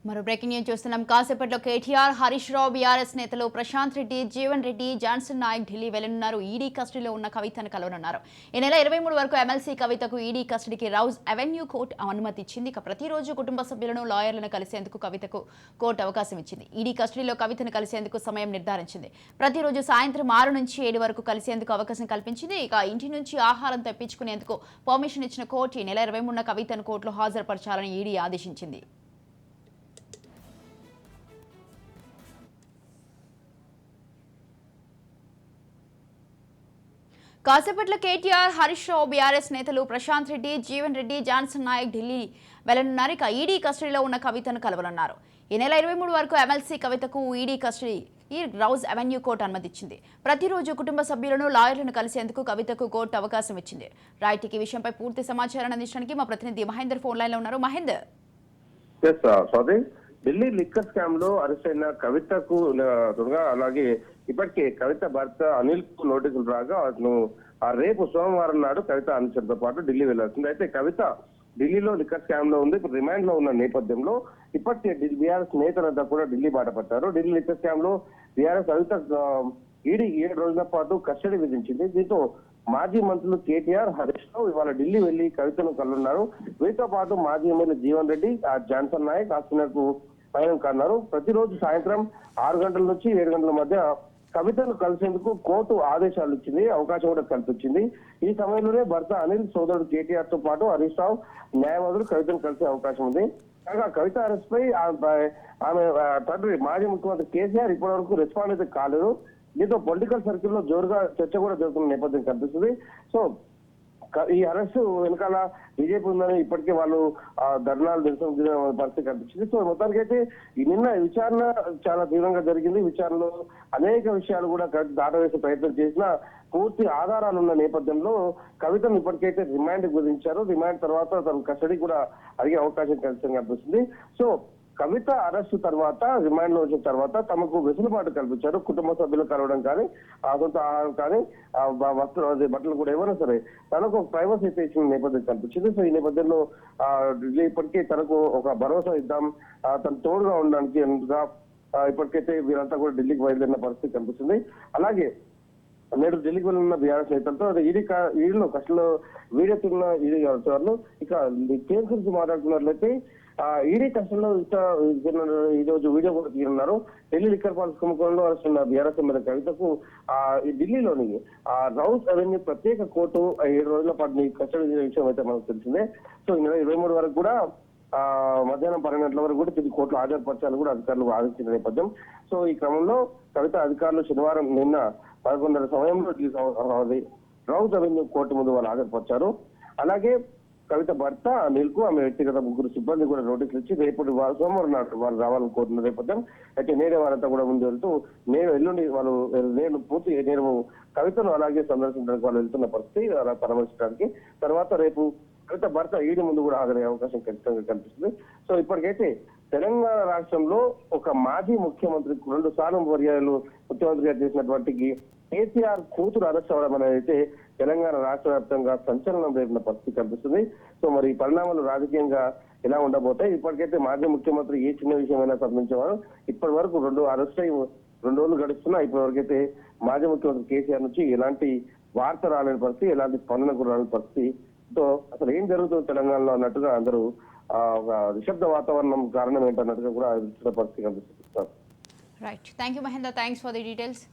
మరో breaking news చూస్తున్నాం. కాసేపట్లో కేటీఆర్, హరీష్ రావు, బీఆర్ఎస్ నేతలు ప్రశాంత్ రెడ్డి, జీవన్ రెడ్డి, జాన్సన్ నాయక్ ఢిల్లీ వెళ్లనున్నారు. ఈడీ కస్టడీలో ఉన్న కవితను కలవనున్నారు. ఈ నెల 23 వరకు ఎమ్మెల్సీ కవితకు ఈడీ కస్టడీకి రౌజ్ అవెన్యూ కోర్టు అనుమతి ఇచ్చింది. ప్రతిరోజు కుటుంబ సభ్యులను, లాయర్లను కలిసేందుకు కవితకు కోర్టు అవకాశం ఇచ్చింది. ఈడీ కస్టడీలో కవితను కలిసేందుకు సమయం నిర్ధారించింది. ప్రతిరోజు సాయంత్రం 6 నుంచి 7 వరకు కలిసేందుకు అవకాశం కల్పించింది. ఇక ఇంటి నుంచి ఆహారం తెప్పించుకునేందుకు పర్మిషన్ ఇచ్చిన కోర్టు ఈ నెల 23న కవితను కోర్టులో హాజరుపరచాలని ఈడీ ఆదేశించింది. కాసేపట్ల కేటీఆర్, హరీష్ రావు, బీఆర్ఎస్ నేతలు ప్రశాంత్ రెడ్డి, జీవన్ రెడ్డి, జాన్సన్ నాయక్ ఢిల్లీ వెళ్లనున్నారు. ఇక ఈడీ కస్టడీలో ఉన్న కవితను కలవనున్నారు. ఈ నెల 23 వరకు ఎమ్మెల్సీ కవితకు ED custody Rouse Avenue court అనుమతిచ్చింది. ప్రతిరోజు కుటుంబ సభ్యులను, లాయర్లను కలిసేందుకు కవితకు కోర్టు అవకాశం ఇచ్చింది. రైట్, ఈ విషయంపై పూర్తి సమాచారాన్ని అందించడానికి మా ప్రతినిధి మహేందర్ ఫోన్ లైన్ లో ఉన్నారు. మహేందర్, ఢిల్లీ లిక్కర్ స్కామ్ లో అరెస్ట్ అయిన కవితకు అలాగే ఇప్పటికే కవిత భర్త అనిల్ కు నోటీసులు రాగా అతను రేపు సోమవారం నాడు కవిత అనుచరులతో పాటు ఢిల్లీ వెళ్లాల్సింది. అయితే కవిత ఢిల్లీలో లిక్కర్ స్కామ్ లో ఉంది. ఇప్పుడు రిమాండ్ లో ఉన్న నేపథ్యంలో ఇప్పటికే బీఆర్ఎస్ నేతలంతా కూడా ఢిల్లీ బాట పట్టారు. ఢిల్లీ లిక్కర్ స్కామ్ లో బీఆర్ఎస్ కవిత ఈడీ 7 రోజుల పాటు కస్టడీ విధించింది. దీంతో మాజీ మంత్రులు కేటీఆర్, హరీష్ రావు ఇవాళ ఢిల్లీ వెళ్లి కవితను కలున్నారు. వీటితో పాటు మాజీ ఎమ్మెల్యే జీవన్ రెడ్డి, జాన్సన్ నాయక్ హాస్పిటల్కు పయనం కానున్నారు. ప్రతిరోజు సాయంత్రం 6 గంటల నుంచి 7 గంటల మధ్య కవితను కలిసేందుకు కోర్టు ఆదేశాలు ఇచ్చింది, అవకాశం కూడా కల్పించింది. ఈ సమయంలోనే భర్త అనిల్, సోదరుడు కేటీఆర్ తో పాటు హరీష్ రావు, న్యాయవాదులు కవితను కలిసే అవకాశం ఉంది. కాగా కవిత అరెస్ట్ పై ఆమె తండ్రి మాజీ ముఖ్యమంత్రి కేసీఆర్ ఇప్పటి వరకు రెస్పాండ్ అయితే కాలేదు. దీంతో పొలిటికల్ సర్కిల్ లో జోరుగా చర్చ కూడా జరుగుతున్న నేపథ్యం కనిపిస్తుంది. సో ఈ అరెస్ట్ వెనకాల బీజేపీ ఉందని ఇప్పటికే వాళ్ళు ధర్నాలు నిరసన పరిస్థితి కనిపించింది. సో మొత్తానికైతే నిన్న విచారణ చాలా తీవ్రంగా జరిగింది. విచారణలో అనేక విషయాలు కూడా దాటవేసే ప్రయత్నం చేసిన పూర్తి ఆధారాలు ఉన్న నేపథ్యంలో కవితను ఇప్పటికైతే రిమాండ్ కుదించారు. రిమాండ్ తర్వాత తన కస్టడీ కూడా అడిగే అవకాశం ఖచ్చితంగా కనిపిస్తుంది. సో కవిత అరెస్టు తర్వాత, రిమాండ్ లో వచ్చిన తర్వాత తమకు వెసులుబాటు కల్పించారు. కుటుంబ సభ్యులు కలవడం కానీ, సొంత ఆహారం కానీ, బట్టలు కూడా ఎవరైనా సరే తనకు ప్రైవసీ అయితే ఇచ్చిన నేపథ్యం కనిపించింది. సో ఈ నేపథ్యంలో ఇప్పటికే తనకు ఒక భరోసా ఇద్దాం, తన తోడుగా ఉండడానికి ఇప్పటికైతే వీరంతా కూడా ఢిల్లీకి బయలుదేరిన పరిస్థితి కనిపిస్తుంది. అలాగే నేడు ఢిల్లీకి వెళ్ళిన బీఆర్ఎస్ నేతలతో ఈడీలో కష్టంలో వీడెత్తున్న ఈడీ వాళ్ళు ఇక కేసు గురించి మాట్లాడుతున్నట్లయితే ఈడీ కష్టంలో ఈ రోజు వీడియో కూడా తీరున్నారు. ఢిల్లీ లిక్కర్ పాలసీ కుంభకోణంలో అరెస్టున్న బీఆర్ఎస్ ఎమ్మెల్యే కవితకు ఢిల్లీలోని రౌజ్ అవెన్యూ ప్రత్యేక కోర్టు 7 రోజుల పాటు కస్టడీ విషయం అయితే మనకు తెలిసిందే. సో ఈ నెల 23 వరకు కూడా మధ్యాహ్నం 12 గంటల వరకు కూడా తిరిగి కోర్టులో హాజరుపరచాలని కూడా అధికారులు ఆదేశించిన నేపథ్యం. సో ఈ క్రమంలో కవిత అధికారులు శనివారం నిన్న 11:30 సమయంలో రౌజ్ అవెన్యూ కోర్టు ముందు వాళ్ళు హాజరుపరిచారు. అలాగే కవిత భర్త అనిల్ కు ఆమె వ్యక్తిగత 3 సిబ్బంది కూడా నోటీసులు ఇచ్చి రేపటి సోమవారం నాడు వాళ్ళు రావాలని కోరుతున్న నేపథ్యం. అయితే నేడే వారంతా కూడా ముందు వెళ్తూ ఎల్లుండి నేను కవితను అలాగే సందర్శించడానికి వాళ్ళు వెళ్తున్న పరిస్థితి పరామర్శించడానికి. తర్వాత రేపు కవిత భర్త ఈడీ ముందు కూడా హాజరయ్యే అవకాశం ఖచ్చితంగా కనిపిస్తుంది. సో ఇప్పటికైతే తెలంగాణ రాష్ట్రంలో ఒక మాజీ ముఖ్యమంత్రి 2 సార్లు పర్యాయాలు ముఖ్యమంత్రిగా చేసినటువంటి కేసీఆర్ కూతురు అరెస్ట్ అవ్వడం అనేది అయితే తెలంగాణ రాష్ట్ర వ్యాప్తంగా సంచలనం రేపిన పరిస్థితి కనిపిస్తుంది. సో మరి ఈ పరిణామాలు రాజకీయంగా ఎలా ఉండబోతాయి? ఇప్పటికైతే మాజీ ముఖ్యమంత్రి ఏ చిన్న విషయమైనా స్పందించేవారు. ఇప్పటి వరకు 2 అరెస్ట్ అయ్యి 2 రోజులు గడుస్తున్నా ఇప్పటి వరకు అయితే మాజీ ముఖ్యమంత్రి కేసీఆర్ నుంచి ఎలాంటి వార్త రాలేని పరిస్థితి, ఎలాంటి స్పందన కూడా రాని పరిస్థితి. సో అసలు ఏం జరుగుతుంది తెలంగాణలో అన్నట్టుగా అందరూ ఒక నిశ్శబ్ద వాతావరణం కారణం ఏంటన్నట్టుగా కూడా పరిస్థితి కనిపిస్తుంది. Right, thank you Mahender, thanks for the details.